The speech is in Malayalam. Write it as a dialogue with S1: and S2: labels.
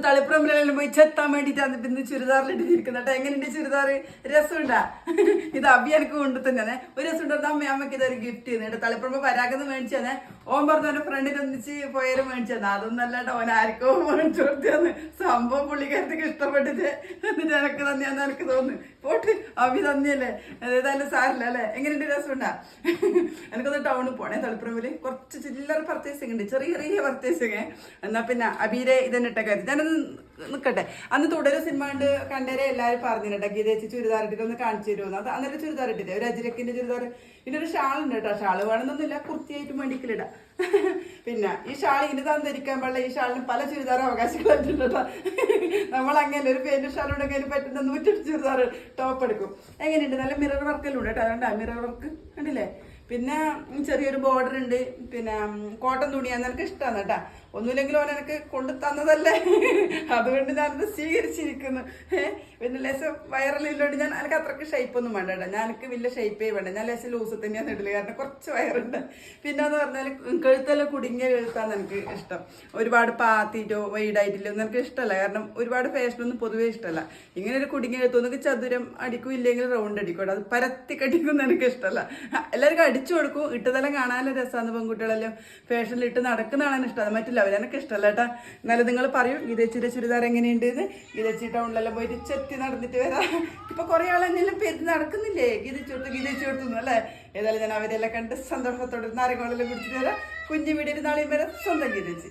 S1: തളിപ്പുറമ്പിലെല്ലാം പോയി ചെത്താൻ വേണ്ടിയിട്ടാണ് ഇന്ന് ചുരിദാറിലിട്ടിരിക്കുന്നത് കേട്ടോ. എങ്ങനെയുണ്ട് ചുരിദാർ? രസമുണ്ടാ? ഇത് അബി എനിക്ക് കൊണ്ടു തന്നെ ഒരു രസം ഉണ്ടായിരുന്നു. അമ്മയ്ക്ക് ഇതൊരു ഗിഫ്റ്റ് ചെയ്യുന്നുണ്ട്. തളിപ്പുറമ്പ് പരാഗന്ന് മേടിച്ചു തന്നെ. ഓൻ പറഞ്ഞു എന്റെ ഫ്രണ്ടിന് ഒന്നിച്ച് പോയാലും മേടിച്ചു തന്നെ. അതൊന്നും അല്ലാണ്ട് ഓൻ ആർക്കോ മേടിച്ചു കൊടുത്തന്ന്. സംഭവം പുള്ളിക്കാരത്തേക്ക് ഇഷ്ടപ്പെട്ടിട്ട് എന്നിട്ട് എനക്ക് തന്നെയാന്ന് എനിക്ക് തോന്നുന്നു. പോട്ട് അബി തന്നെയല്ലേ, ഏതായാലും സാരില്ല അല്ലേ? എങ്ങനെയുണ്ട്? രസമുണ്ടാ? എനിക്കൊന്ന് ടൗണിൽ പോണേ. തളിപ്പുറമ്പില് കുറച്ച് ചില്ലറ പർച്ചേസിങ് ഉണ്ട്, ചെറിയ ചെറിയ പർച്ചേസിങ്. എന്നാ പിന്നെ അബീരെ ഇതന്നെ കാര്യം ഞാനൊന്ന് നിൽക്കട്ടെ. അന്ന് തുടരും സിനിമ കണ്ടേരെ എല്ലാവരും പറഞ്ഞിട്ടാ ഗീതേച്ചി ചുരിദാർ ഇട്ടിട്ട് ഒന്ന് കാണിച്ചു തരുമെന്ന്. അത് അന്നേരം ചുരിദാർ ഇട്ടില്ലേ, ഒരു അജിരക്കിന്റെ ചുരിദാർ. ഇതിനൊരു ഷാളുണ്ട് കേട്ടോ. ഷാള് വേണമെന്നൊന്നുമില്ല, കുർത്തിയായിട്ട് മടിക്കലിടാം. പിന്നെ ഈ ഷാൾ ഇനി തന്നിരിക്കാൻ പാടില്ല. ഈ ഷാളിന് പല ചുരിദാർ അവകാശങ്ങളുണ്ട് കേട്ടോ. നമ്മൾ അങ്ങനെ ഒരു പേന്റ് ഷാൾ ഉണ്ടെങ്കിൽ പറ്റുന്ന 108 ചുരിദാർ ടോപ്പ് എടുക്കും. എങ്ങനെയുണ്ട്? നല്ല മിറർ വർക്കെല്ലാം ഉണ്ട് കേട്ടോ. അതുകൊണ്ടാ മിറർ വർക്ക് കണ്ടില്ലേ? പിന്നെ ചെറിയൊരു ബോർഡർ ഉണ്ട്. പിന്നെ കോട്ടൺ തുണിയാന്ന് എനിക്ക് ഇഷ്ടമാണ് കേട്ടാ. ഒന്നുമില്ലെങ്കിലും ഓൻ എനിക്ക് കൊണ്ടു തന്നതല്ലേ, അതുകൊണ്ട് ഞാനത് സ്വീകരിച്ചിരിക്കുന്നു. പിന്നെ ലേശം വയറലില്ലോണ്ട് ഞാൻ എനിക്ക് അത്രയ്ക്ക് ഷേപ്പൊന്നും വേണ്ട കേട്ടോ. ഞാൻ എനിക്ക് വലിയ ഷേപ്പേ വേണ്ട. ഞാൻ ലേശം ലൂസ് തന്നെയാണ് ഇടല്, കാരണം കുറച്ച് വയറുണ്ട്. പിന്നെ എന്ന് പറഞ്ഞാൽ കഴുത്തെല്ലാം കുടുങ്ങിയ കഴുത്താണ് എനിക്ക് ഇഷ്ടം. ഒരുപാട് പാത്തിയിട്ടോ വൈഡായിട്ടില്ലോ ഒന്നും എനിക്ക് ഇഷ്ടമല്ല. കാരണം ഒരുപാട് ഫാഷനൊന്നും പൊതുവേ ഇഷ്ടമല്ല. ഇങ്ങനെ ഒരു കുടുങ്ങിയ കഴുത്തൊന്നും ചതുരം അടിക്കും, ഇല്ലെങ്കിൽ റൗണ്ട് അടിക്കും. അത് പരത്തി കടിക്കും എനിക്ക് ഇഷ്ടമല്ല. എല്ലാവർക്കും അടിച്ചു കൊടുക്കും. ഇട്ടതെല്ലാം കാണാനുള്ള രസമാണ്. പെൺകുട്ടികളെല്ലാം ഫാഷനിൽ ഇട്ട് നടക്കുന്നതാണ് ഇഷ്ടം, മറ്റില്ല അവരെനിക്ക് ഇഷ്ടമല്ല കേട്ടാ. എന്നാലും നിങ്ങൾ പറയും ഗീതച്ചിയുടെ ചുരിദാർ എങ്ങനെയുണ്ട് എന്ന്. ഗീതച്ചി ടൗണിലെല്ലാം പോയിട്ട് ചെത്തി നടന്നിട്ട് വരാം. ഇപ്പൊ കുറെ ആളെന്നെല്ലാം പെരുന്ന് നടക്കുന്നില്ലേ, ഗീതച്ചു കൊടുത്തു അല്ലേ? ഏതായാലും ഞാൻ അവരെല്ലാം കണ്ട് സന്തോഷത്തോടെ നാരങ്ങളെല്ലാം കുടിച്ചിട്ട് വരാം. കുഞ്ഞു വീടിന് നാളെയും വരെ സ്വന്തം ഗീതച്ചി.